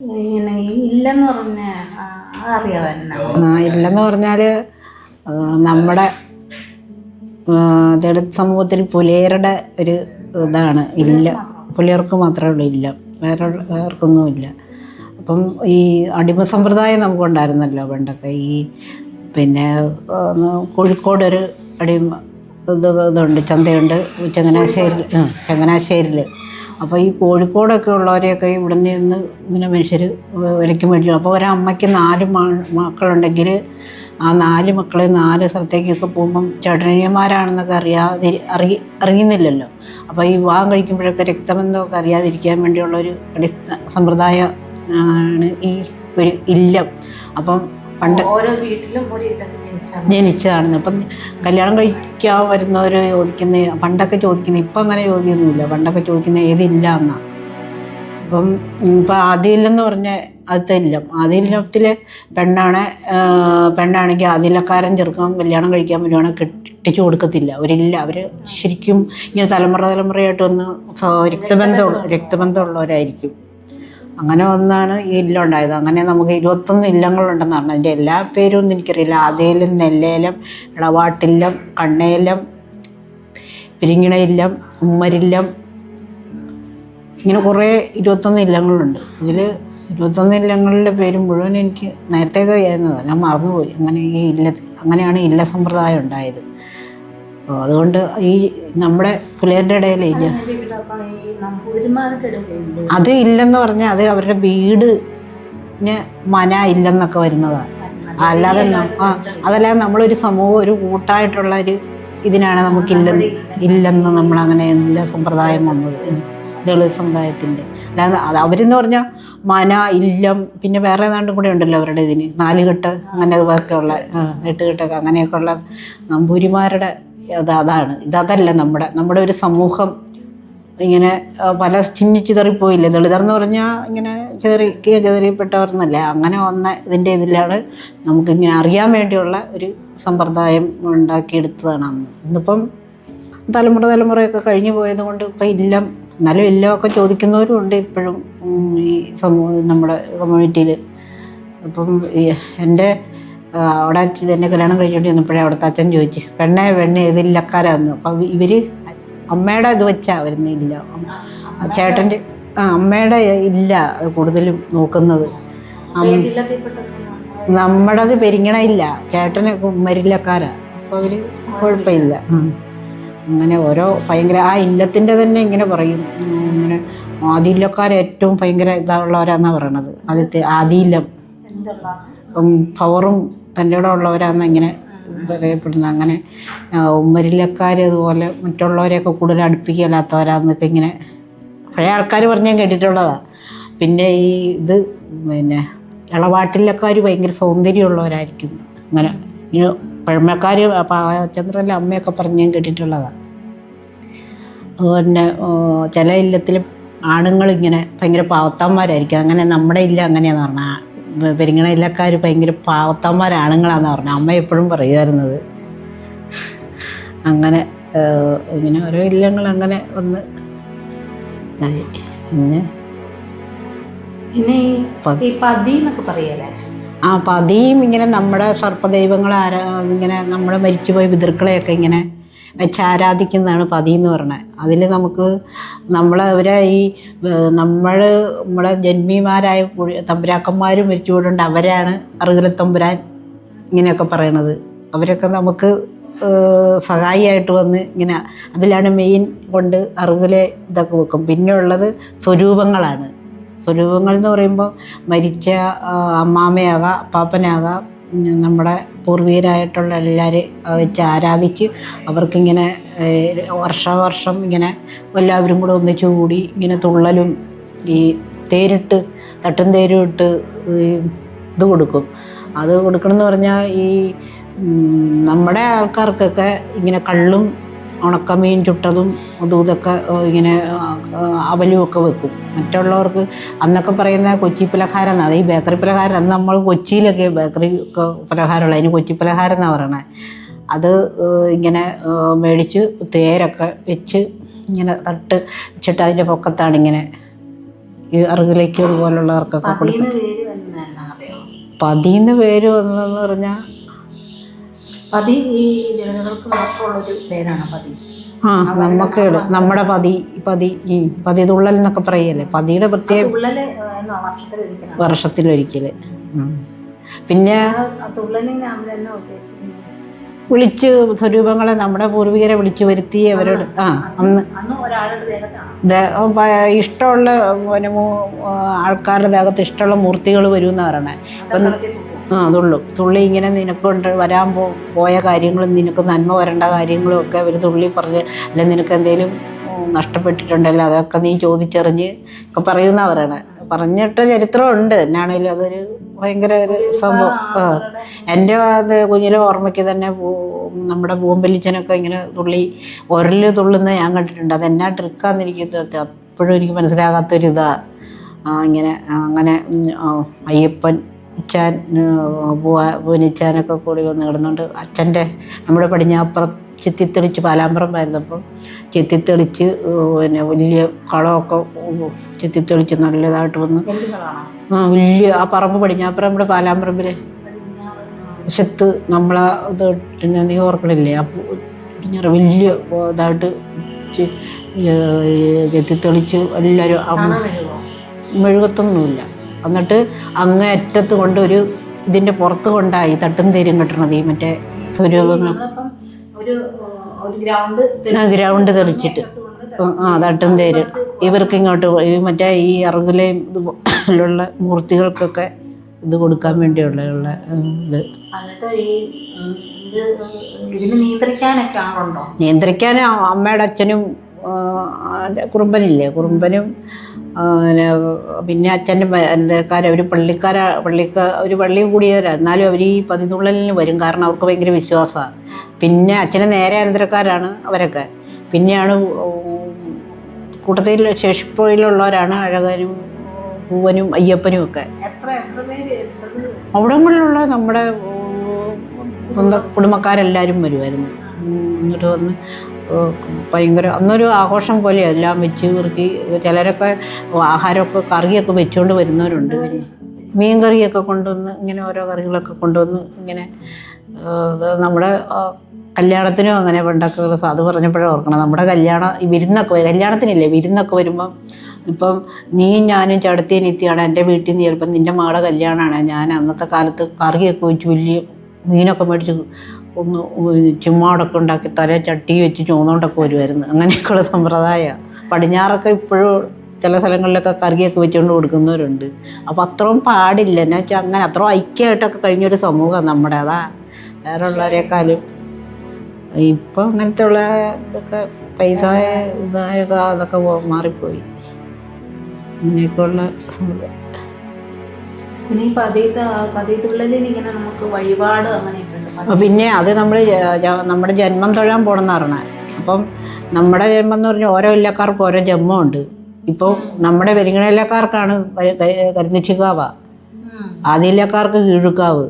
ഇങ്ങനെ ഇല്ലെന്ന് പറഞ്ഞ ഇല്ലെന്ന് പറഞ്ഞാൽ നമ്മുടെ ദളിത് സമൂഹത്തിൽ പുലയരുടെ ഒരു ഇതാണ് ഇല്ല. പുലയർക്ക് മാത്രമേ ഉള്ളൂ ഇല്ല, വേറെ ആർക്കൊന്നുമില്ല. അപ്പം ഈ അടിമ സമ്പ്രദായം നമുക്കുണ്ടായിരുന്നല്ലോ പണ്ടൊക്കെ. ഈ പിന്നെ കോഴിക്കോടൊരു അടിമ ഇതുണ്ട്, ചന്തയുണ്ട് ചങ്ങനാശ്ശേരിയിൽ. അപ്പോൾ ഈ കോഴിക്കോടൊക്കെ ഉള്ളവരെയൊക്കെ ഇവിടെ നിന്ന് ഇങ്ങനെ മനുഷ്യർ വിലയ്ക്ക് മേടിച്ചു. അപ്പോൾ ഒരമ്മയ്ക്ക് 4 മക്കളുണ്ടെങ്കിൽ ആ 4 മക്കളെ 4 സ്ഥലത്തേക്കൊക്കെ പോകുമ്പം ചേട്ടനിയന്മാരാണെന്നൊക്കെ അറിയുന്നില്ലല്ലോ. അപ്പോൾ ഈ വിവാഹം കഴിക്കുമ്പോഴൊക്കെ രക്തബന്ധമൊക്കെ അറിയാതിരിക്കാൻ വേണ്ടിയുള്ളൊരു സമ്പ്രദായം ആണ് ഈ ഒരു ഇല്ലം. അപ്പം പണ്ട് ഓരോ വീട്ടിലും ഒരു ഇല്ലത്ത് ജനിച്ചതാണെന്ന്. അപ്പം കല്യാണം കഴിക്കാൻ വരുന്നവർ പണ്ടൊക്കെ ചോദിക്കുന്ന, ഇപ്പം അങ്ങനെ ചോദ്യമൊന്നുമില്ല. പണ്ടൊക്കെ ചോദിക്കുന്ന ഏതില്ല എന്നാണ്. അപ്പം ഇപ്പം ആദ്യമില്ലെന്ന് പറഞ്ഞ ആദ്യത്തെ ഇല്ലം, ആദ്യത്തിലെ പെണ്ണാണെങ്കിൽ ആദ്യക്കാരൻ ചെറുക്കാൻ കല്യാണം കഴിക്കാൻ വരുവാണെങ്കിൽ കെട്ടിച്ചു കൊടുക്കത്തില്ല. അവരില്ല, അവർ ശരിക്കും ഇങ്ങനെ തലമുറയായിട്ട് വന്ന് രക്തബന്ധമുള്ളവരായിരിക്കും. അങ്ങനെ ഒന്നാണ് ഈ ഇല്ലം ഉണ്ടായത്. അങ്ങനെ നമുക്ക് 21 ഇല്ലങ്ങളുണ്ടെന്ന് പറഞ്ഞു. അതിൻ്റെ എല്ലാ പേരും ഒന്നും എനിക്കറിയില്ല. ആദ്യയിലം, നെല്ലേലം, ഇളവാട്ടില്ലം, കണ്ണേലം, പിരിങ്ങിണയില്ലം, ഉമ്മരില്ലം, ഇങ്ങനെ കുറേ 21 ഇല്ലങ്ങളുണ്ട്. ഇതിൽ 21 ഇല്ലങ്ങളുടെ പേരും മുഴുവൻ എനിക്ക് നേരത്തേക്ക് ചെയ്യുന്നത് ഞാൻ മറന്നുപോയി. അങ്ങനെയാണ് ഇല്ല സമ്പ്രദായം ഉണ്ടായത്. അതുകൊണ്ട് ഈ നമ്മുടെ പുലയരുടെ ഇടയിൽ ഇല്ല, അത് ഇല്ലെന്ന് പറഞ്ഞാൽ അത് അവരുടെ വീടിന് മന ഇല്ലെന്നൊക്കെ വരുന്നതാണ്. അല്ലാതെ അതല്ലാതെ നമ്മളൊരു സമൂഹം, ഒരു കൂട്ടായിട്ടുള്ള ഒരു ഇതിനാണ് ഇല്ലെന്ന് നമ്മളങ്ങനെ എല്ലാ സമ്പ്രദായം വന്നത് ദളിത് സമുദായത്തിൻ്റെ. അല്ലാതെ അവരെന്ന് പറഞ്ഞാൽ മന, ഇല്ലം, പിന്നെ വേറെ ഏതാണ്ടും കൂടെ ഉണ്ടല്ലോ അവരുടെ ഇതിന് 4 കെട്ട്, അങ്ങനെ അതുപോലൊക്കെ ഉള്ള 8 കെട്ടൊക്കെ അങ്ങനെയൊക്കെ ഉള്ള നമ്പൂരിമാരുടെ അതാണ്. അതല്ല നമ്മുടെ ഒരു സമൂഹം ഇങ്ങനെ പല ചിതറിപ്പോയില്ലേ. ദളിതർന്ന് പറഞ്ഞാൽ ഇങ്ങനെ ചിതറിപ്പെട്ടവർന്നല്ല, അങ്ങനെ വന്ന ഇതിൻ്റെ ഇതിലാണ് നമുക്കിങ്ങനെ അറിയാൻ വേണ്ടിയുള്ള ഒരു സമ്പ്രദായം ഉണ്ടാക്കിയെടുത്തതാണ് അന്ന്. ഇന്നിപ്പം തലമുറയൊക്കെ കഴിഞ്ഞു പോയത് കൊണ്ട് ഇപ്പം ഇല്ലം, എന്നാലും ഇല്ലമൊക്കെ ചോദിക്കുന്നവരും ഉണ്ട് ഇപ്പോഴും ഈ നമ്മുടെ കമ്മ്യൂണിറ്റിയിൽ. അപ്പം എൻ്റെ അവിടെ എന്നെ കല്യാണം കഴിച്ചുകൊണ്ട് ചെന്നപ്പോഴേ അവിടുത്തെ അച്ഛൻ ചോദിച്ചു, പെണ്ണെ ഏതില്ലക്കാരാന്ന്. അപ്പം ഇവർ അമ്മയുടെ ഇത് വെച്ചാൽ വരുന്നില്ല, ചേട്ടൻ്റെ അമ്മയുടെ ഇല്ല കൂടുതലും നോക്കുന്നത്. നമ്മുടേത് പെരിങ്ങണയില്ല, ചേട്ടന് ഉമ്മരില്ലക്കാരാ. അപ്പോൾ അവർ കുഴപ്പമില്ല. അങ്ങനെ ഓരോ ഭയങ്കര ആ ഇല്ലത്തിൻ്റെ തന്നെ ഇങ്ങനെ പറയും. ഇങ്ങനെ ആദിയില്ലക്കാർ ഏറ്റവും ഭയങ്കര ഇതായുള്ളവരാന്നാണ് പറയണത്. ആദിയില്ലം പവറും തൻ്റെ കൂടെ ഉള്ളവരാന്ന് ഇങ്ങനെ പറയപ്പെടുന്നത്. അങ്ങനെ ഉമ്മരില്ലക്കാർ അതുപോലെ മറ്റുള്ളവരെയൊക്കെ കൂടുതൽ അടുപ്പിക്കലാത്തവരാന്നൊക്കെ ഇങ്ങനെ പഴയ ആൾക്കാർ പറഞ്ഞ് ഞാൻ കേട്ടിട്ടുള്ളതാണ്. പിന്നെ ഈ പിന്നെ ഇളവാട്ടില്ലക്കാർ ഭയങ്കര സൗന്ദര്യമുള്ളവരായിരിക്കും. അങ്ങനെ പഴമക്കാർ ചന്ദ്രൻ്റെ അമ്മയൊക്കെ പറഞ്ഞ് ഞാൻ കേട്ടിട്ടുള്ളതാണ്. അതുപോലെ ചില ഇല്ലത്തിൽ ആണുങ്ങളിങ്ങനെ ഭയങ്കര പാവത്താന്മാരായിരിക്കും. അങ്ങനെ നമ്മുടെ ഇല്ല അങ്ങനെയാന്ന് പറഞ്ഞാൽ പെരിങ്ങണ ഇല്ലക്കാർ ഭയങ്കര പാവത്താന്മാരാണുങ്ങളാന്ന് പറഞ്ഞാൽ അമ്മ എപ്പോഴും പറയുമായിരുന്നത്. അങ്ങനെ ഇങ്ങനെ ഓരോ ഇല്ലങ്ങൾ അങ്ങനെ വന്ന് പിന്നെ ഈ പതി എന്നൊക്കെ പറയല്ലേ. പതിയും ഇങ്ങനെ നമ്മുടെ സർപ്പദൈവങ്ങൾ ഇങ്ങനെ നമ്മുടെ മരിച്ചുപോയ പിതൃക്കളെയൊക്കെ ഇങ്ങനെ വെച്ച് ആരാധിക്കുന്നതാണ് പതി എന്ന് പറഞ്ഞത്. അതിൽ നമുക്ക് അവരെ ഈ നമ്മളെ ജന്മിമാരായ തമ്പുരാക്കന്മാരും മരിച്ചുപോയിട്ടുണ്ട്. അവരാണ് അറുകലത്തമ്പുരാൻ ഇങ്ങനെയൊക്കെ പറയണത്. അവരൊക്കെ നമുക്ക് സഹായിയായിട്ട് വന്ന് ഇങ്ങനെ അതിലാണ് മെയിൻ കൊണ്ട് അറുകലെ ഇതൊക്കെ വെക്കും. പിന്നെ ഉള്ളത് സ്വരൂപങ്ങളാണ്. സ്വരൂപങ്ങൾ എന്ന് പറയുമ്പോൾ മരിച്ച അമ്മാമ്മയാകാം, അപ്പാപ്പനാകാം, നമ്മുടെ പൂർവികരായിട്ടുള്ള എല്ലാവരും വെച്ച് ആരാധിച്ച് അവർക്കിങ്ങനെ വർഷം ഇങ്ങനെ എല്ലാവരും കൂടെ ഒന്നിച്ചു കൂടി ഇങ്ങനെ തുള്ളലും ഈ തട്ടും തേരും ഇട്ട് ഇത് കൊടുക്കും. അത് കൊടുക്കണമെന്ന് പറഞ്ഞാൽ ഈ നമ്മുടെ ആൾക്കാർക്കൊക്കെ ഇങ്ങനെ കള്ളും ഉണക്കമീൻ ചുട്ടതും ഇതൊക്കെ ഇങ്ങനെ അവലും ഒക്കെ വെക്കും. മറ്റുള്ളവർക്ക് അന്നൊക്കെ പറയുന്ന കൊച്ചി പലഹാരം എന്നാണ്. ഈ ബേക്കറി പലഹാരം അന്ന് നമ്മൾ കൊച്ചിയിലൊക്കെ ബേക്കറി പലഹാരമുള്ള അതിന് കൊച്ചി പലഹാരം എന്നാണ് പറയണത്. അത് ഇങ്ങനെ മേടിച്ച് തേരൊക്കെ വെച്ച് ഇങ്ങനെ തട്ട് വെച്ചിട്ട് അതിൻ്റെ പൊക്കത്താണ് ഇങ്ങനെ ഈ അറുകിലേക്ക് അതുപോലുള്ളവർക്കൊക്കെ കൊടുക്കും. പതിന്ന് പേര് വന്നതെന്നാ അറിയാമോ? പതിന്ന് പേര് വന്നതെന്ന് പറഞ്ഞാൽ പതി ഈ ദളിതർക്ക് മാത്രമുള്ളൊരു പേരാണ് പതി. ആ നമുക്ക് നമ്മുടെ പതി തുള്ളൽ എന്നൊക്കെ പറയല്ലേ. പതിയുടെ പ്രത്യേക തുള്ളല് വർഷത്തിലൊരിക്കലാണ്. വർഷത്തിലൊരിക്കൽ. പിന്നെ തുള്ളലിന് നമ്മൾ എന്നാ ഉദ്ദേശിക്കുന്നത്? വിളിച്ച് സ്വരൂപങ്ങളെ നമ്മുടെ പൂർവികരെ വിളിച്ചു വരുത്തി അവരോട് അന്ന് ഒരാളുടെ ദേഹത്താണ് ഇഷ്ടമുള്ള ആൾക്കാരുടെ ദേഹത്ത് ഇഷ്ടമുള്ള മൂർത്തികൾ വരും എന്ന് പറയണേ. തുള്ളി ഇങ്ങനെ നിനക്ക് വരാൻ പോയ കാര്യങ്ങളും നിനക്ക് നന്മ വരേണ്ട കാര്യങ്ങളും ഒക്കെ അവർ തുള്ളി പറഞ്ഞ്, അല്ലെ നിനക്ക് എന്തെങ്കിലും നഷ്ടപ്പെട്ടിട്ടുണ്ടല്ലോ അതൊക്കെ നീ ചോദിച്ചറിഞ്ഞ് ഒക്കെ പറയുന്ന പറയണേ. പറഞ്ഞിട്ട് ചരിത്രമുണ്ട്. എന്നാണേലും അതൊരു ഭയങ്കര ഒരു സംഭവം. എൻ്റെ അത് കുഞ്ഞിലെ ഓർമ്മയ്ക്ക് തന്നെ നമ്മുടെ പൂമ്പലിച്ചനൊക്കെ ഇങ്ങനെ ഉരല് തുള്ളുന്ന ഞാൻ കണ്ടിട്ടുണ്ട്. അതെന്നാ ട്രിക്കാന്ന് എനിക്ക് അപ്പോഴും എനിക്ക് മനസ്സിലാകാത്തൊരിതാ. അങ്ങനെ അയ്യപ്പൻ ഉച്ചാൻ പൂനിച്ചാനൊക്കെ കൂടി വന്ന് കിടന്നുകൊണ്ട് അച്ഛൻ്റെ നമ്മുടെ പടിഞ്ഞാപ്പുറം ചെത്തിത്തെളിച്ച് പാലാമ്പുറം വരുന്നപ്പം ചെത്തിത്തെളിച്ച് പിന്നെ വലിയ കളമൊക്കെ ചെത്തിത്തെളിച്ച് നല്ലതായിട്ട് വന്ന് വലിയ ആ പറമ്പ് പടിഞ്ഞാപ്പുറം നമ്മുടെ പാലാമ്പറമ്പിൽ വശത്ത് നമ്മളെ ഇത് നീ ഓർക്കണില്ലേ? ആ പടിഞ്ഞാറ് വലിയ ഇതായിട്ട് ചെത്തിത്തെളിച്ച് എല്ലാവരും മെഴുകത്തൊന്നുമില്ല. എന്നിട്ട് അങ്ങേ അറ്റത്ത് കൊണ്ട് ഇതിൻ്റെ പുറത്ത് കൊണ്ടായി തട്ടും തേരും കെട്ടണത് ഈ മറ്റേ സ്വരൂപങ്ങൾ. ഗ്രൗണ്ട് തെളിച്ചിട്ട് തട്ടും തേര് ഇവർക്ക് ഇങ്ങോട്ട് മറ്റേ ഈ അറുകിലെയും ഇതുപോലുള്ള മൂർത്തികൾക്കൊക്കെ ഇത് കൊടുക്കാൻ വേണ്ടിയുള്ള ഇത്. നിയന്ത്രിക്കാൻ അമ്മയുടെ അച്ഛനും കുറുമ്പനില്ലേ, കുറുമ്പനും പിന്നെ അച്ഛൻ്റെ ഒരു ഒരു പള്ളി കൂടിയവരാ. എന്നാലും അവർ ഈ പതിതുള്ളലിന് വരും. കാരണം അവർക്ക് ഭയങ്കര വിശ്വാസമാണ്. പിന്നെ അച്ഛന് നേരെ അനന്തരക്കാരാണ് അവരൊക്കെ. പിന്നെയാണ് കൂട്ടത്തിൽ ശേഷിപ്പോയിലുള്ളവരാണ് അഴകനും പൂവനും അയ്യപ്പനും ഒക്കെ. അവിടങ്ങളിലുള്ള നമ്മുടെ സ്വന്തം കുടുംബക്കാരെല്ലാവരും വരുമായിരുന്നു. എന്നിട്ട് വന്ന് ഭയങ്കര അന്നൊരു ആഘോഷം പോലെ എല്ലാം വെച്ച് ഇവർക്ക് ചിലരൊക്കെ ആഹാരമൊക്കെ കറിയൊക്കെ വെച്ചുകൊണ്ട് വരുന്നവരുണ്ട്. മീൻ കറിയൊക്കെ കൊണ്ടുവന്ന് ഇങ്ങനെ ഓരോ കറികളൊക്കെ കൊണ്ടുവന്ന് ഇങ്ങനെ നമ്മുടെ കല്യാണത്തിനും അങ്ങനെ പണ്ടൊക്കെ അത് പറഞ്ഞപ്പോഴേ ഓർക്കണം. നമ്മുടെ കല്യാണത്തിനില്ലേ വിരുന്നൊക്കെ വരുമ്പം ഇപ്പം നീയും ഞാനും ചടത്തിയനിത്തിയാണ് എൻ്റെ വീട്ടിൽ നിന്ന് ചിലപ്പം നിൻ്റെ മകളുടെ കല്യാണമാണ്. ഞാൻ അന്നത്തെ കാലത്ത് കറിയൊക്കെ വെച്ച് വലിയ മീനൊക്കെ മേടിച്ച് ഒന്ന് ചുമ്മാടൊക്കെ ഉണ്ടാക്കി തല ചട്ടി വെച്ച് ചോന്നുകൊണ്ടൊക്കെ വരുമായിരുന്നു. അങ്ങനെയൊക്കെയുള്ള സമ്പ്രദായമാണ്. പടിഞ്ഞാറൊക്കെ ഇപ്പോഴും ചില സ്ഥലങ്ങളിലൊക്കെ കറിയൊക്കെ വെച്ചുകൊണ്ട് കൊടുക്കുന്നവരുണ്ട്. അപ്പോൾ അത്രയും പാടില്ല. എന്ന് വെച്ചാൽ അങ്ങനെ അത്രയും ഐക്യമായിട്ടൊക്കെ കഴിഞ്ഞൊരു സമൂഹം നമ്മുടെ. അതാ വേറെ ഉള്ളവരെക്കാളും. ഇപ്പം അങ്ങനത്തെ ഉള്ള ഇതൊക്കെ പൈസ ഇതായൊക്കെ അതൊക്കെ മാറിപ്പോയി. ഇങ്ങനെയൊക്കെയുള്ള സംഭവം. പിന്നെ ഈ പതിതുള്ളലിനിങ്ങനെ നമുക്ക് വഴിപാട് അങ്ങനെയൊക്കെ ഉണ്ട്. പിന്നെ അത് നമ്മുടെ ജന്മം തൊഴാൻ പോകണമെന്ന് പറഞ്ഞാൽ. അപ്പം നമ്മുടെ ജന്മം എന്ന് പറഞ്ഞാൽ ഓരോ ഇല്ലക്കാർക്കും ഓരോ ജന്മമുണ്ട്. ഇപ്പോൾ നമ്മുടെ വെരിങ്ങണയിലക്കാർക്കാണ് കരിനിച്ചിക്കാവ്, ആദ്യയില്ലക്കാർക്ക് കീഴുക്കാവ്,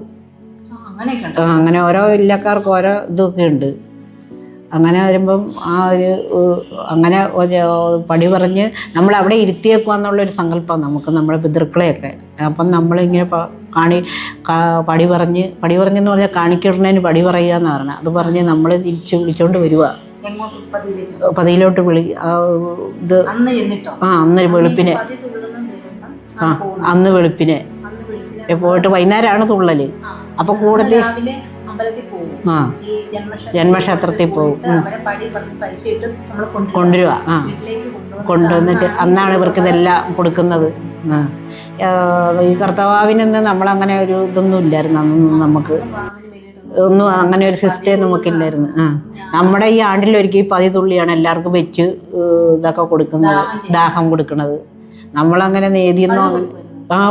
അങ്ങനെ ഓരോ ഇല്ലക്കാർക്ക് ഓരോ ഇതൊക്കെ ഉണ്ട്. അങ്ങനെ വരുമ്പം ആ ഒരു അങ്ങനെ പടി പറഞ്ഞ് നമ്മളവിടെ ഇരുത്തിയേക്കുക എന്നുള്ളൊരു സങ്കല്പം നമുക്ക് നമ്മുടെ പിതൃക്കളെയൊക്കെ. അപ്പം നമ്മളിങ്ങനെ പടി പറഞ്ഞെന്ന് പറഞ്ഞാൽ കാണിക്കിടുന്നതിന് പടി പറയുക എന്ന് പറഞ്ഞാൽ അത് പറഞ്ഞ് നമ്മൾ തിരിച്ച് വിളിച്ചോണ്ട് വരിക പതിയിലോട്ട് ഇത് അന്ന് വെളുപ്പിനെ അന്ന് വെളുപ്പിനെ പോയിട്ട് വൈകുന്നേരമാണ് തുള്ളല്. അപ്പൊ കൂടുതൽ ജന്മക്ഷേത്രത്തിൽ പോകും, കൊണ്ടുവരിക. കൊണ്ടുവന്നിട്ട് അന്നാണ് ഇവർക്ക് ഇതെല്ലാം കൊടുക്കുന്നത്. ഈ കർത്തവാവിനെന്ന് നമ്മളങ്ങനെ ഒരു ഇതൊന്നും ഇല്ലായിരുന്നു അന്നൊന്നും. നമുക്ക് ഒന്നും അങ്ങനെ ഒരു സിസ്റ്റം നമുക്കില്ലായിരുന്നു. നമ്മുടെ ഈ ആണ്ടിലൊരിക്കൽ 10 തുള്ളിയാണ് എല്ലാവർക്കും വെച്ച് ഇതൊക്കെ കൊടുക്കുന്നത്, ദാഹം കൊടുക്കുന്നത്. നമ്മളങ്ങനെ നേദിയെന്നോ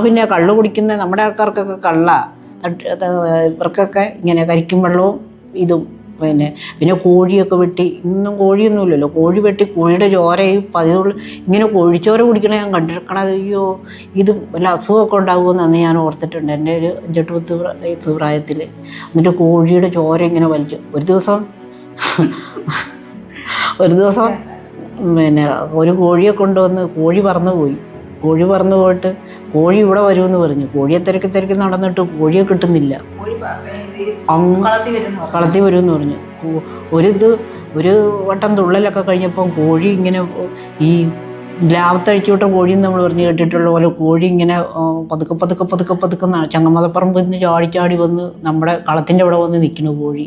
പിന്നെ കള്ളു കുടിക്കുന്ന നമ്മുടെ ആൾക്കാർക്കൊക്കെ ഇവർക്കൊക്കെ ഇങ്ങനെ കരിക്കും വെള്ളവും ഇതും. പിന്നെ കോഴിയൊക്കെ വെട്ടി, ഇന്നും കോഴിയൊന്നുമില്ലല്ലോ, കോഴി വെട്ടി കോഴിയുടെ ചോരയും ഇങ്ങനെ കോഴിച്ചോര കുടിക്കണ ഞാൻ കണ്ടിരിക്കണത്. അയ്യോ, ഇത് വല്ല അസുഖമൊക്കെ ഉണ്ടാകുമെന്ന് ഞാൻ ഓർത്തിട്ടുണ്ട് എൻ്റെ ഒരു 5-8 വയസ്സ് പ്രായത്തിൽ. എന്നിട്ട് കോഴിയുടെ ചോര ഇങ്ങനെ വലിച്ചു. ഒരു ദിവസം ഒരു കോഴിയെ കൊണ്ടുവന്ന് കോഴി പറന്നു പോയി. കോഴി പറന്നു പോയിട്ട് കോഴി ഇവിടെ വരുമെന്ന് പറഞ്ഞു. കോഴിയെ തിരക്കി നടന്നിട്ട് കോഴിയെ കിട്ടുന്നില്ല. കളത്തി വരുമെന്ന് പറഞ്ഞു. ഒരു വട്ടം തുള്ളലൊക്കെ കഴിഞ്ഞപ്പം കോഴി ഇങ്ങനെ ഈ ലാവത്തഴിച്ചു വിട്ട കോഴിയെന്ന് നമ്മൾ പറഞ്ഞു കേട്ടിട്ടുള്ള പോലെ കോഴി ഇങ്ങനെ പതുക്കെ ചങ്ങമതപ്പറമ്പിൽ നിന്ന് ചാടി വന്ന് നമ്മുടെ കളത്തിൻ്റെ അവിടെ വന്ന് നിൽക്കുന്നു കോഴി.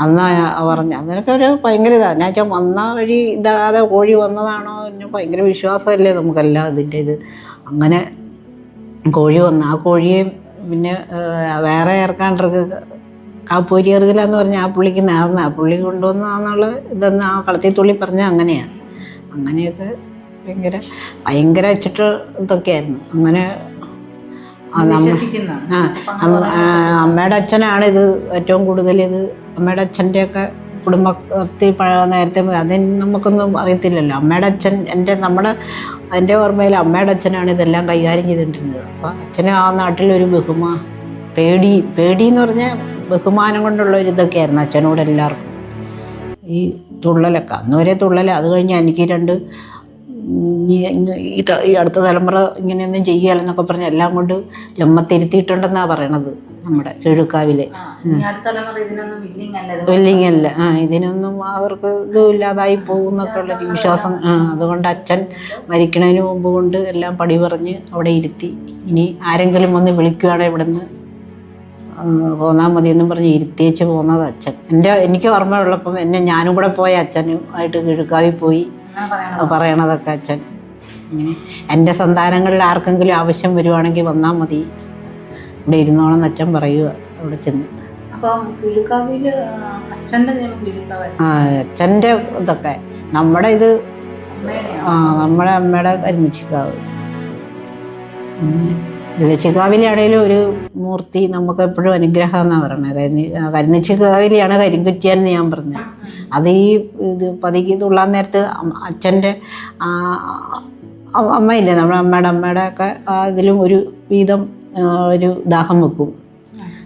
അന്നാ പറഞ്ഞു. അതിനൊക്കെ ഒരു ഭയങ്കര ഇതാണ്. ഞാൻ വെച്ചാൽ വന്ന വഴി ഇതാതെ കോഴി വന്നതാണോ പിന്നെ ഭയങ്കര വിശ്വാസമല്ലേ നമുക്കെല്ലാം ഇതിൻ്റെ ഇത്. അങ്ങനെ കോഴി വന്ന് ആ കോഴിയെ പിന്നെ വേറെ ഇറക്കാണ്ടർക്ക് കാപ്പൂരി എറുകിലെന്ന് പറഞ്ഞാൽ ആ പുള്ളിക്ക് നേർന്ന ആ പുള്ളി കൊണ്ടുവന്നാന്നുള്ള ഇതെന്ന് ആ കളത്തിൽ തുള്ളി പറഞ്ഞാൽ അങ്ങനെയാണ്. അങ്ങനെയൊക്കെ ഭയങ്കര വെച്ചിട്ട് ഇതൊക്കെയായിരുന്നു. അങ്ങനെ അമ്മയുടെ അച്ഛനാണ് ഇത് ഏറ്റവും കൂടുതൽ ഇത്. അമ്മയുടെ അച്ഛൻ്റെയൊക്കെ കുടുംബത്തിൽ നേരത്തെ അത് നമുക്കൊന്നും അറിയത്തില്ലല്ലോ. അമ്മയുടെ അച്ഛൻ എൻ്റെ ഓർമ്മയിൽ അമ്മയുടെ അച്ഛനാണ് ഇതെല്ലാം കൈകാര്യം ചെയ്തിട്ടിരുന്നത്. അപ്പോൾ അച്ഛന് ആ നാട്ടിലൊരു പേടി എന്ന് പറഞ്ഞാൽ ബഹുമാനം കൊണ്ടുള്ള ഒരു ഇതൊക്കെ ആയിരുന്നു അച്ഛനോട് എല്ലാവർക്കും. ഈ തുള്ളലൊക്കെ അന്ന് വരെ തുള്ളൽ. അത് കഴിഞ്ഞ് എനിക്ക് ഈ അടുത്ത തലമുറ ഇങ്ങനെയൊന്നും ചെയ്യാലെന്നൊക്കെ പറഞ്ഞ് എല്ലാം കൊണ്ട് ജമ്മത്തിരുത്തിയിട്ടുണ്ടെന്നാണ് പറയണത് നമ്മുടെ കിഴുക്കാവിലെ. വില്ലിങ് അല്ല. ഇതിനൊന്നും അവർക്ക് ഇതുമില്ലാതായി പോകുന്നൊക്കെ ഉള്ളൊരു വിശ്വാസം. അതുകൊണ്ട് അച്ഛൻ മരിക്കണതിന് മുമ്പ് കൊണ്ട് എല്ലാം പടി പറഞ്ഞ് അവിടെ ഇരുത്തി. ഇനി ആരെങ്കിലും വന്ന് വിളിക്കുകയാണെങ്കിൽ ഇവിടെ നിന്ന് പോന്നാൽ മതിയെന്നും പറഞ്ഞ് ഇരുത്തിയേച്ച് പോകുന്നത് അച്ഛൻ. എനിക്ക് ഓർമ്മയുള്ളപ്പം ഞാനും കൂടെ പോയ അച്ഛനുമായിട്ട് കിഴുക്കാവിൽ പോയി പറയണതൊക്കെ അച്ഛൻ. ഇങ്ങനെ എൻ്റെ സന്താനങ്ങളിൽ ആർക്കെങ്കിലും ആവശ്യം വരുവാണെങ്കിൽ വന്നാൽ മതി, ഇവിടെ ഇരുന്നോളെന്ന് അച്ഛൻ പറയുക അവിടെ ചെന്ന്. അച്ഛൻ്റെ ഇതൊക്കെ നമ്മുടെ ഇത് നമ്മുടെ അമ്മയുടെ കരിനിച്ചിക്കാവ്. കരിനിച്ചിക്കാവിലാണേലും ഒരു മൂർത്തി നമുക്ക് എപ്പോഴും അനുഗ്രഹം എന്നാണ് പറയുന്നത്. കരിനിച്ചിക്കാവിലെയാണ് കരിങ്കുറ്റിയെന്ന് ഞാൻ പറഞ്ഞത്. അത് ഈ ഇത് പതിക്ക് തുള്ളാൻ നേരത്ത് അച്ഛൻ്റെ അമ്മയില്ലേ നമ്മുടെ അമ്മയുടെ ഒക്കെ അതിലും ഒരു വീതം ഒരു ദാഹം വെക്കും.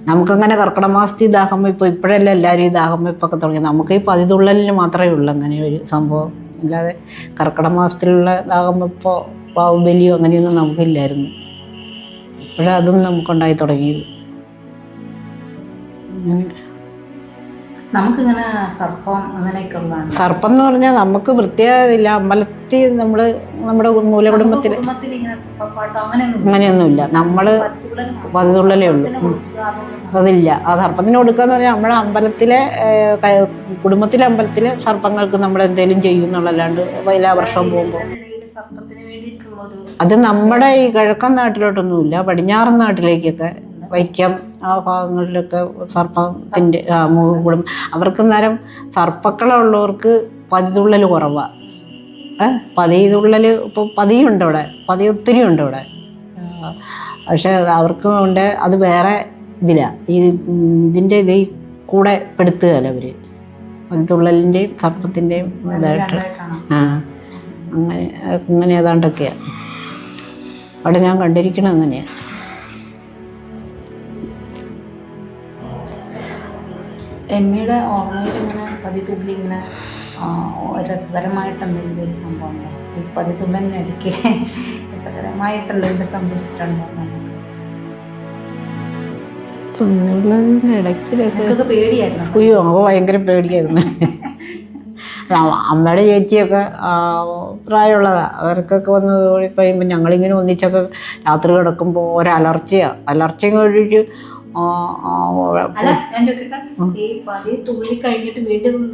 നമുക്കങ്ങനെ കർക്കിടക മാസത്തിൽ ദാഹം വെപ്പ് ഇപ്പോഴല്ല എല്ലാവരും ഈ ദാഹം വെപ്പൊക്കെ തുടങ്ങി. നമുക്ക് ഈ പതിതുള്ളലിന് മാത്രമേ ഉള്ളൂ അങ്ങനെ ഒരു സംഭവം. അല്ലാതെ കർക്കിടക മാസത്തിലുള്ള ദാഹം വെപ്പോ പാവുബലിയോ അങ്ങനെയൊന്നും നമുക്കില്ലായിരുന്നു. ഇപ്പോഴതും നമുക്കുണ്ടായി തുടങ്ങിയത്. നമുക്കിങ്ങനെ സർപ്പം അങ്ങനെയൊക്കെ ഉള്ളതാണ്. സർപ്പം എന്ന് പറഞ്ഞാൽ നമുക്ക് പ്രത്യേകതയില്ല. അമ്പലത്തിൽ നമ്മുടെ മൂലകുടുംബത്തിൽ അങ്ങനെയൊന്നുമില്ല. നമ്മള് പതിതുള്ളലേ ഉള്ളൂ. അതില്ല. ആ സർപ്പത്തിന് കൊടുക്കാന്ന് പറഞ്ഞാൽ നമ്മുടെ അമ്പലത്തിലെ അമ്പലത്തിലെ സർപ്പങ്ങൾക്ക് നമ്മൾ എന്തെങ്കിലും ചെയ്യും എന്നുള്ളല്ലാണ്ട് എല്ലാ വർഷവും പോകുമ്പോൾ അത് നമ്മുടെ ഈ കിഴക്കൻ നാട്ടിലോട്ടൊന്നുമില്ല. പടിഞ്ഞാറൻ നാട്ടിലേക്കൊക്കെ വൈക്കം ആ ഭാഗങ്ങളിലൊക്കെ സർപ്പത്തിൻ്റെ കുടുംബം അവർക്ക് നേരം സർപ്പക്കളുള്ളവർക്ക് പതിതുള്ളൽ കുറവാണ്. പതിതുള്ളൽ ഇപ്പോൾ പതിയുണ്ട് അവിടെ, പതി ഒത്തിരി ഉണ്ട് അവിടെ. പക്ഷെ അവർക്ക് ഉണ്ട് അത് വേറെ ഇതിലാണ്. ഇതിൻ്റെ ഇത് കൂടെ പെടുത്തുകയല്ല അവർ പതിതുള്ളലിൻ്റെയും സർപ്പത്തിൻ്റെയും ഇതായിട്ട്. അങ്ങനെ ഏതാണ്ടൊക്കെയാണ് അവിടെ ഞാൻ കണ്ടിരിക്കണം. അങ്ങനെയാണ്. എമ്മയുടെ ഓർമ്മയിൽ ഇങ്ങനെ പതിതുള്ളി ഇങ്ങനെ രസകരമായിട്ട് എന്തെങ്കിലും ഒരു സംഭവം ഉണ്ടോ? ഈ പതിതുള്ളലിനിടയ്ക്ക് രസകരമായിട്ട് എന്തെങ്കിലും സംഭവിച്ചിട്ടുണ്ടോ? നമുക്ക് പേടിയായിരുന്നു. അയ്യോ ഭയങ്കര പേടിയായിരുന്നു. അമ്മയുടെ ചേച്ചിയൊക്കെ പ്രായമുള്ളതാണ്. അവർക്കൊക്കെ വന്ന് കഴിയുമ്പോൾ ഞങ്ങളിങ്ങനെ ഒന്നിച്ചൊക്കെ രാത്രി കിടക്കുമ്പോൾ അലർച്ചയും കഴിച്ച് അല്ല ഞാൻ ചോദിക്കട്ടെ, ഈ പതി തുള്ളി കഴിഞ്ഞിട്ട്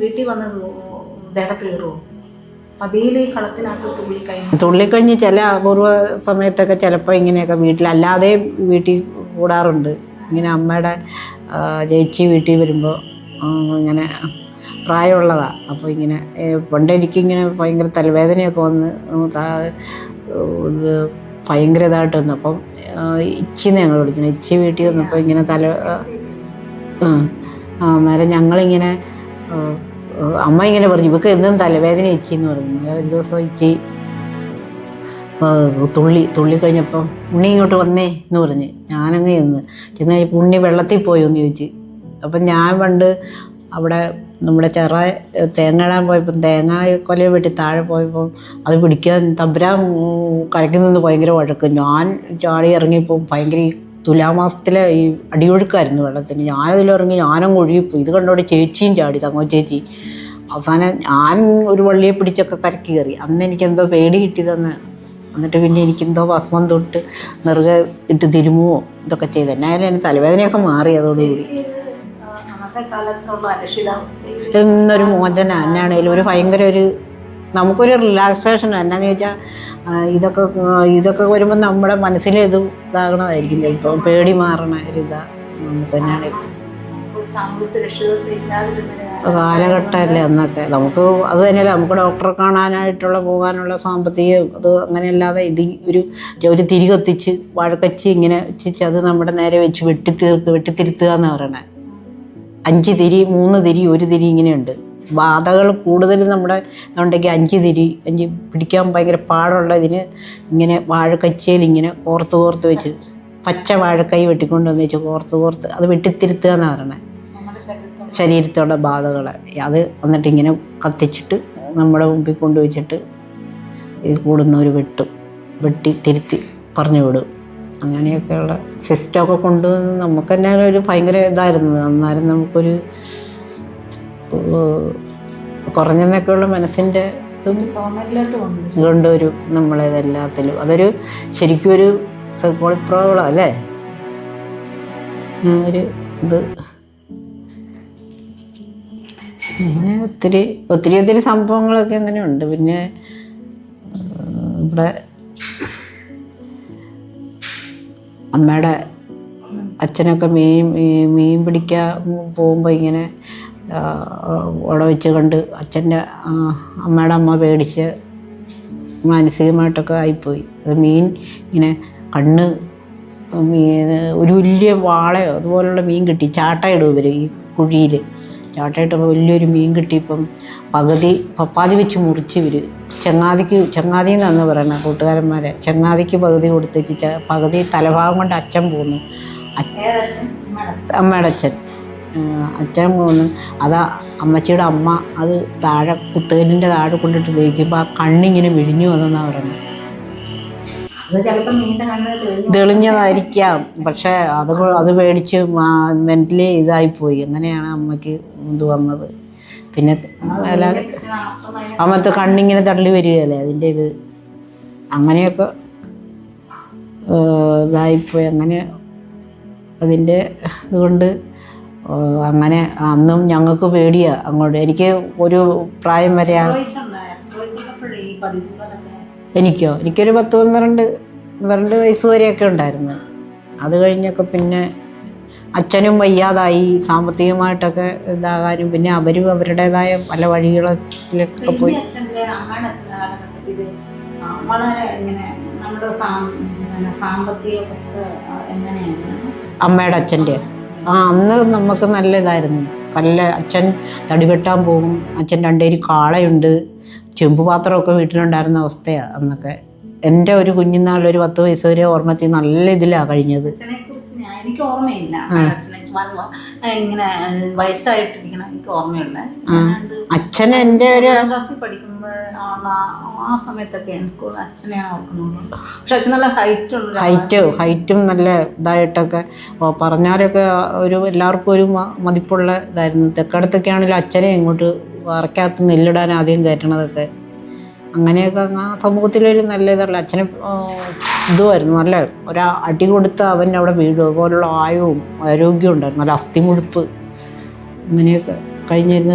വീട്ടിൽ വന്നത് ദേഹത്ത് കയറുമോ? പതിയിൽ കളത്തിനകത്ത് തുള്ളിക്കഴിഞ്ഞ് ചില അപൂർവ സമയത്തൊക്കെ ചിലപ്പോൾ ഇങ്ങനെയൊക്കെ വീട്ടിലല്ലാതെ വീട്ടിൽ കൂടാറുണ്ട്. ഇങ്ങനെ അമ്മയുടെ ചേച്ചി വീട്ടിൽ വരുമ്പോൾ ഇങ്ങനെ പ്രായമുള്ളതാണ്. അപ്പോൾ ഇങ്ങനെ പണ്ട് എനിക്കിങ്ങനെ ഭയങ്കര തലവേദനയൊക്കെ വന്ന് ഇത് ഭയങ്കര ഇതായിട്ട് വന്നു. അപ്പം ഇച്ചിന്ന് ഞങ്ങൾ വിളിക്കണം. ഇച്ചി വീട്ടിൽ വന്നപ്പോൾ ഇങ്ങനെ അന്നേരം ഞങ്ങളിങ്ങനെ അമ്മ ഇങ്ങനെ പറഞ്ഞു ഇവർക്ക് എന്നും തലവേദന ഇച്ചിന്ന് പറഞ്ഞു. ഒരു ദിവസം ഇച്ചി തുള്ളി കഴിഞ്ഞപ്പം ഉണ്ണി ഇങ്ങോട്ട് വന്നേ എന്ന് പറഞ്ഞ് ഞാനങ്ങ് ചെന്ന് ഉണ്ണി വെള്ളത്തിൽ പോയോ എന്ന് ചോദിച്ചു. അപ്പം ഞാൻ പണ്ട് അവിടെ നമ്മുടെ തേങ്ങ ഇടാൻ പോയപ്പോൾ തേങ്ങ കൊല വെട്ടി താഴെ പോയപ്പോൾ അത് പിടിക്കാൻ തമ്പുരാൻ കരയ്ക്ക് നിന്ന് ഭയങ്കര വഴക്ക്. ഞാൻ ചാടി ഇറങ്ങിയപ്പോൾ ഭയങ്കര ഈ തുലാമാസത്തിലെ ഈ അടിയൊഴുക്കായിരുന്നു വെള്ളത്തിന്. ഞാനതിലിറങ്ങി ഞാനങ്ങ് ഒഴുകിപ്പോയി. ഇത് കണ്ടോടെ ചേച്ചിയും ചാടി, തങ്ങോ ചേച്ചി. അവസാനം ഞാൻ ഒരു വള്ളിയെ പിടിച്ചൊക്കെ കരയ്ക്ക് കയറി. അന്ന് എനിക്കെന്തോ പേടി കിട്ടിയതെന്ന്. എന്നിട്ട് പിന്നെ എനിക്കെന്തോ ഭസ്മം തൊട്ട് നെറുകെ ഇട്ട് തിരുമുവോ ഇതൊക്കെ ചെയ്ത് എന്നായാലും എനിക്ക് തലവേദനയൊക്കെ മാറി അതോടുകൂടി. എന്നൊരു മോചന എന്നാണേലും ഒരു ഭയങ്കര ഒരു നമുക്കൊരു റിലാക്സേഷൻ. എന്നാന്ന് ചോദിച്ചാൽ ഇതൊക്കെ വരുമ്പോൾ നമ്മുടെ മനസ്സിൽ ഇതാകണതായിരിക്കും ചിലപ്പോൾ, പേടി മാറണ ഒരു ഇതാ നമുക്ക് തന്നെയാണെങ്കിൽ. കാലഘട്ടമല്ലേ അന്നൊക്കെ. നമുക്ക് അത് തന്നെയല്ല, നമുക്ക് ഡോക്ടറെ കാണാനായിട്ടുള്ള പോകാനുള്ള സാമ്പത്തികം അത് അങ്ങനെയല്ലാതെ ഒരു തിരി കത്തിച്ച് വഴക്കച്ച് ഇങ്ങനെ വെച്ചിട്ട് അത് നമ്മുടെ നേരെ വെച്ച് വെട്ടിത്തിരുത്തുക എന്ന് പറയണേ. 5 തിരി 3 തിരി 1 തിരി ഇങ്ങനെയുണ്ട്. ബാധകൾ കൂടുതൽ നമ്മുടെ ഉണ്ടെങ്കിൽ 5 തിരി പിടിക്കാൻ ഭയങ്കര പാടുള്ള ഇതിന് ഇങ്ങനെ വാഴക്കച്ചയിൽ ഇങ്ങനെ കോർത്ത് വെച്ച് പച്ച വാഴക്കൈ വെട്ടിക്കൊണ്ട് വന്ന് വെച്ച് കോർത്ത് അത് വെട്ടിത്തിരുത്തുക എന്ന് പറയണേ. ശരീരത്തോടെ ബാധകളെ അത് എന്നിട്ട് ഇങ്ങനെ കത്തിച്ചിട്ട് നമ്മുടെ മുമ്പിൽ കൊണ്ടുവച്ചിട്ട് ഈ കൂടുന്നവർ വെട്ടി തിരുത്തി പറഞ്ഞു വിടും. അങ്ങനെയൊക്കെയുള്ള സിസ്റ്റമൊക്കെ കൊണ്ടുവന്ന് നമുക്ക് തന്നെ ഒരു ഭയങ്കര ഇതായിരുന്നു. അന്നേരം നമുക്കൊരു കുറഞ്ഞെന്നൊക്കെയുള്ള മനസ്സിൻ്റെ ഇതും കൊണ്ടുവരും നമ്മളേതെല്ലാത്തിലും. അതൊരു ശരിക്കും ഒരു സൈക്കോളജി പ്രോബ്ലം അല്ലേ ഒരു ഇത്. അങ്ങനെ ഒത്തിരി സംഭവങ്ങളൊക്കെ അങ്ങനെ ഉണ്ട്. പിന്നെ ഇവിടെ അമ്മയുടെ അച്ഛനൊക്കെ മീൻ പിടിക്കാൻ പോകുമ്പോൾ ഇങ്ങനെ അവിടെ വെച്ച് കണ്ട് അമ്മയുടെ അമ്മ പേടിച്ച് മാനസികമായിട്ടൊക്കെ ആയിപ്പോയി. അത് മീൻ ഇങ്ങനെ കണ്ണ് ഒരു വലിയ വാളയോ അതുപോലുള്ള മീൻ കിട്ടി. ചാട്ടയിടും ഇവർ ഈ കുഴിയിൽ. ചാട്ടയിട്ടപ്പോൾ വലിയൊരു മീൻ കിട്ടിയപ്പം പപ്പാതി വെച്ച് മുറിച്ച് ഇവർ ചങ്ങാതി എന്നാണ് പറയുന്നത് കൂട്ടുകാരന്മാരെ. ചങ്ങാതിക്ക് പകുതി കൊടുത്തേക്ക് പകുതി തലഭാഗം കൊണ്ട് അച്ഛൻ പോന്നു. അമ്മയുടെ അച്ഛൻ പോന്നു. അതാ അമ്മച്ചിയുടെ അമ്മ അത് താഴെ കുത്തുകല്ലിൻ്റെ താഴെ കൊണ്ടിട്ട് തേക്കുമ്പോൾ ആ കണ്ണിങ്ങനെ വിഴിഞ്ഞു വന്നെന്നാണ് പറയുന്നത്. തെളിഞ്ഞതായിരിക്കാം, പക്ഷെ അത് പേടിച്ച് മെൻ്റലി ഇതായിപ്പോയി. അങ്ങനെയാണ് അമ്മയ്ക്ക് ഇത് വന്നത്. പിന്നെ അമ്മത്തെ കണ്ണിങ്ങനെ തള്ളി വരികയല്ലേ അതിൻ്റെ ഇത്. അങ്ങനെയൊക്കെ ഇതായിപ്പോയി. അങ്ങനെ അതിൻ്റെ ഇതുകൊണ്ട് അങ്ങനെ അന്നും ഞങ്ങൾക്ക് പേടിയാണ് അങ്ങോട്ട്. എനിക്ക് ഒരു പ്രായം വരെ എനിക്കൊരു 10-12 വയസ്സ് വരെയൊക്കെ ഉണ്ടായിരുന്നു. അത് കഴിഞ്ഞൊക്കെ പിന്നെ അച്ഛനും വയ്യാതായി, സാമ്പത്തികമായിട്ടൊക്കെ ഇതാകാനും പിന്നെ അവരും അവരുടേതായ പല വഴികളിലൊക്കെ പോയി. അമ്മയുടെ അച്ഛൻ്റെ അന്ന് നമുക്ക് നല്ല ഇതായിരുന്നു. അച്ഛൻ തടിവെട്ടാൻ പോകും. അച്ഛൻ 2 കാളയുണ്ട്. ചെമ്പ് പാത്രമൊക്കെ വീട്ടിലുണ്ടായിരുന്ന അവസ്ഥയാണ് അന്നൊക്കെ. എൻ്റെ ഒരു കുഞ്ഞുനാൾ ഒരു 10 വയസ്സ് വരെ ഓർമ്മത്തിൽ നല്ല ഇതിലാണ് കഴിഞ്ഞത്. എനിക്ക് ഓർമ്മയില്ല ഇങ്ങനെ വയസ്സായിട്ടിരിക്കണം. എനിക്ക് ഓർമ്മയുണ്ട് അച്ഛൻ എൻ്റെ ഒരു ക്ലാസ്സിൽ പഠിക്കുമ്പോൾ ആ സമയത്തൊക്കെ അച്ഛനെയാണ് ഓർക്കുന്നത്. പക്ഷെ അച്ഛൻ നല്ല ഹൈറ്റും നല്ല ഇതായിട്ടൊക്കെ പറഞ്ഞാലൊക്കെ എല്ലാവർക്കും ഒരു മതിപ്പുള്ള ഇതായിരുന്നു. തെക്കടത്തൊക്കെ ആണെങ്കിലും അച്ഛനെ ഇങ്ങോട്ട് വറക്കകത്ത് നെല്ലിടാൻ ആദ്യം കയറ്റണതൊക്കെ. അങ്ങനെയൊക്കെ ആ സമൂഹത്തിലൊരു നല്ല ഇതുള്ള അച്ഛന് ഇതുമായിരുന്നു. നല്ല അടി കൊടുത്ത് അവൻ്റെ അവിടെ വീഴും. അതുപോലുള്ള ആരോഗ്യവും ഉണ്ടായിരുന്നു. നല്ല അസ്ഥിമുഴുപ്പ് അങ്ങനെയൊക്കെ കഴിഞ്ഞിരുന്ന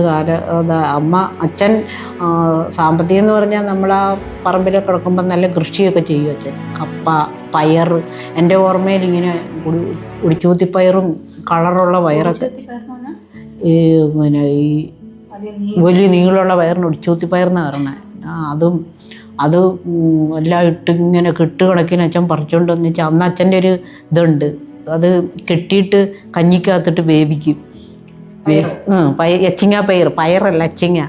അച്ഛൻ സാമ്പത്തികം എന്ന് പറഞ്ഞാൽ നമ്മളാ പറമ്പിലൊക്കെ കിടക്കുമ്പോൾ നല്ല കൃഷിയൊക്കെ ചെയ്യും അച്ഛൻ. കപ്പ, പയർ. എൻ്റെ ഓർമ്മയിൽ ഇങ്ങനെ ഉടിച്ചൂത്തിപ്പയറും കളറുള്ള പയറൊക്കെ ഈ വലിയ നീളമുള്ള പയറിന് ഒടിച്ചൂത്തിപ്പയറെന്ന് പറഞ്ഞത്. അത് എല്ലാം ഇട്ട് ഇങ്ങനെ കെട്ടുകണക്കിന് അച്ഛൻ പറിച്ചുകൊണ്ട് വന്നിട്ട് അന്ന് അച്ഛൻ്റെ ഒരു ഇതുണ്ട്. അത് കെട്ടിയിട്ട് കഞ്ഞിക്കകത്തിട്ട് വേവിക്കും. പയറല്ല അച്ചിങ്ങ.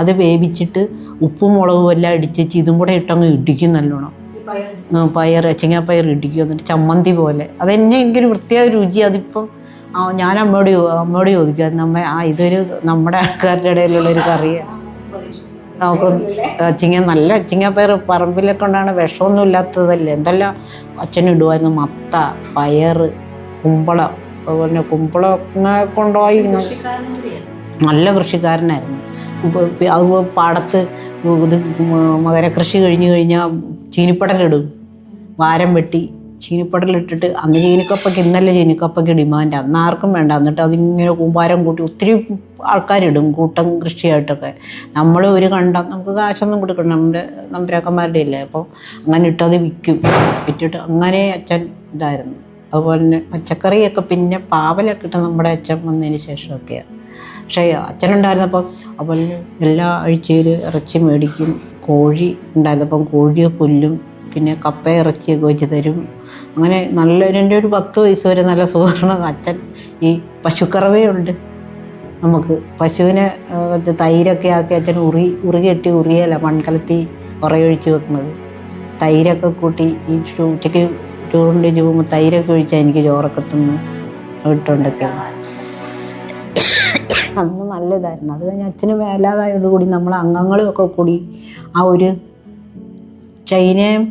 അത് വേവിച്ചിട്ട് ഉപ്പും മുളകും എല്ലാം ഇടിച്ചിട്ട് ഇതും കൂടെ ഇട്ടങ്ങ് ഇടിക്കും നല്ലോണം. അച്ചിങ്ങാപ്പയർ ഇടിക്കും. എന്നിട്ട് ചമ്മന്തി പോലെ. എനിക്കൊരു പ്രത്യേക രുചി. അതിപ്പം ഞാൻ അമ്മയോട് ചോദിക്കും അമ്മ ഇതൊരു നമ്മുടെ ആൾക്കാരുടെ ഇടയിലുള്ളൊരു കറിയാണ്. നമുക്ക് നല്ല അച്ചിങ്ങപ്പയർ പറമ്പിലൊക്കെ കൊണ്ടാണ്, വിഷമൊന്നും ഇല്ലാത്തതല്ലേ. എന്തെല്ലാം അച്ഛനിടുമായിരുന്നു, മത്ത, പയർ, കുമ്പളം. അതുപോലെ കുമ്പളമൊക്കെ കൊണ്ടുപോയി. നല്ല കൃഷിക്കാരനായിരുന്നു. അത് പാടത്ത് ഇത് മകരകൃഷി കഴിഞ്ഞാൽ ചീനിപ്പടലിടും, വാരം വെട്ടി ചീനിപ്പടലിട്ടിട്ട്. അന്ന് ചീനിക്കപ്പയ്ക്ക്, ഇന്നല്ലേ ചീനിക്കപ്പയ്ക്ക് ഡിമാൻഡ്, അന്ന് ആർക്കും വേണ്ട. എന്നിട്ട് അതിങ്ങനെ കൂമ്പാരം കൂട്ടി ഒത്തിരി ആൾക്കാരിടും കൂട്ടം കൃഷിയായിട്ടൊക്കെ. നമ്മൾ ഒരു കണ്ടം, നമുക്ക് കാശൊന്നും കൊടുക്കണം, നമ്മുടെ നമ്പരാക്കന്മാരുടെ ഇല്ലേ. അപ്പോൾ അങ്ങനെ ഇട്ടത് വിറ്റിട്ട് അങ്ങനെ അച്ഛൻ ഇതായിരുന്നു. അതുപോലെ തന്നെ പച്ചക്കറിയൊക്കെ പിന്നെ പാവലൊക്കെ ഇട്ട് നമ്മുടെ അച്ഛൻ വന്നതിന് ശേഷമൊക്കെയാണ്. പക്ഷേ അച്ഛനുണ്ടായിരുന്നപ്പം അതുപോലെ എല്ലാ ആഴ്ചയിൽ ഇറച്ചി മേടിക്കും. കോഴി ഉണ്ടായിരുന്നപ്പം കോഴിയെ പുല്ലും, പിന്നെ കപ്പ ഇറച്ചിയൊക്കെ വെച്ച് തരും. അങ്ങനെ നല്ല എൻ്റെ ഒരു 10 വയസ്സ് വരെ നല്ല സുഖമാണ്. അച്ഛൻ ഈ പശുക്കറവയുണ്ട് നമുക്ക്. പശുവിനെ തൈരൊക്കെ ആക്കി അച്ഛൻ ഉറുകെട്ടി, ഉറിയല്ല മൺകലത്തി ഉറയൊഴിച്ച് വെക്കുന്നത്. തൈരൊക്കെ കൂട്ടി ഈ ഉച്ചയ്ക്ക് ചോറിൻ്റെ ചൂമ്പ് തൈരൊക്കെ ഒഴിച്ചാൽ എനിക്ക് ചോറൊക്കെ തിന്ന് ഇട്ടുണ്ടൊക്കെയാണ്. അന്ന് നല്ലതായിരുന്നു. അത് കഴിഞ്ഞ് അച്ഛന് മേലാതായതോടുകൂടി നമ്മൾ അംഗങ്ങളുമൊക്കെ കൂടി ആ ഒരു ചൈനയും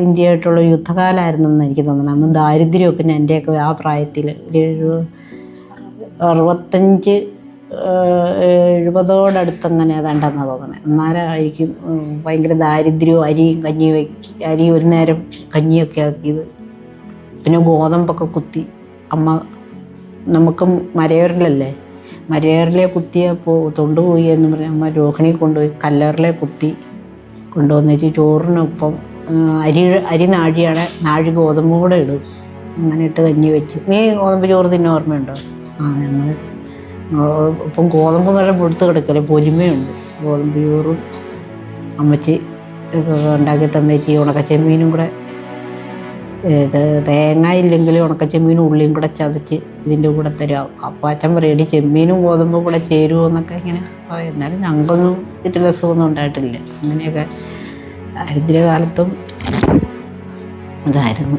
ഇന്ത്യയായിട്ടുള്ള യുദ്ധകാലമായിരുന്നെന്ന് എനിക്ക് തോന്നുന്നത്. അന്ന് ദാരിദ്ര്യമൊക്കെ എൻ്റെയൊക്കെ ആ പ്രായത്തിൽ ഒരു 65-70 അങ്ങനെ ഏതാണ്ടെന്നാണ് തോന്നുന്നത്. അന്നേരമായിരിക്കും ഭയങ്കര ദാരിദ്ര്യവും അരി ഒരു നേരം കഞ്ഞിയൊക്കെ ആക്കിയത്. പിന്നെ ഗോതമ്പൊക്കെ കുത്തി അമ്മ, നമുക്ക് മരയോറിലല്ലേ, മരയോറിലെ കുത്തിയപ്പോൾ തൊണ്ടുപോയി എന്ന് പറഞ്ഞാൽ അമ്മ രോഹിണി കൊണ്ടുപോയി കല്ലേറിലെ കുത്തി കൊണ്ടുവന്നിട്ട് ചോറിനൊപ്പം അരി നാഴി ഗോതമ്പ് കൂടെ ഇടും. അങ്ങനെ ഇട്ട് കഞ്ഞി വെച്ച്. നീ ഗോതമ്പ് ചോറ് തിന്നെ ഓർമ്മയുണ്ടോ? ഞങ്ങൾ ഇപ്പം ഗോതമ്പ് നല്ല പൊടുത്ത് കിടക്കല്ലേ, പൊലിമയുണ്ട്. ഗോതമ്പ് ചോറും അമ്മച്ചി ഉണ്ടാക്കി തന്നേച്ച് ഉണക്കച്ചെമ്മീനും കൂടെ, തേങ്ങ ഇല്ലെങ്കിൽ ഉണക്കച്ചെമ്മീനും ഉള്ളിയും കൂടെ ചതച്ച് ഇതിൻ്റെ കൂടെ തരാം. അപ്പോൾ അച്ഛൻ പറയും ചെമ്മീനും ഗോതമ്പും കൂടെ ചേരുമോ എന്നൊക്കെ ഇങ്ങനെ പറയും. എന്നാലും ഞങ്ങൾക്കൊന്നും ഇതിൻ്റെ രസമൊന്നും ഉണ്ടായിട്ടില്ല. അങ്ങനെയൊക്കെ ദാരിദ്ര്യകാലത്തും ഇതായിരുന്നു.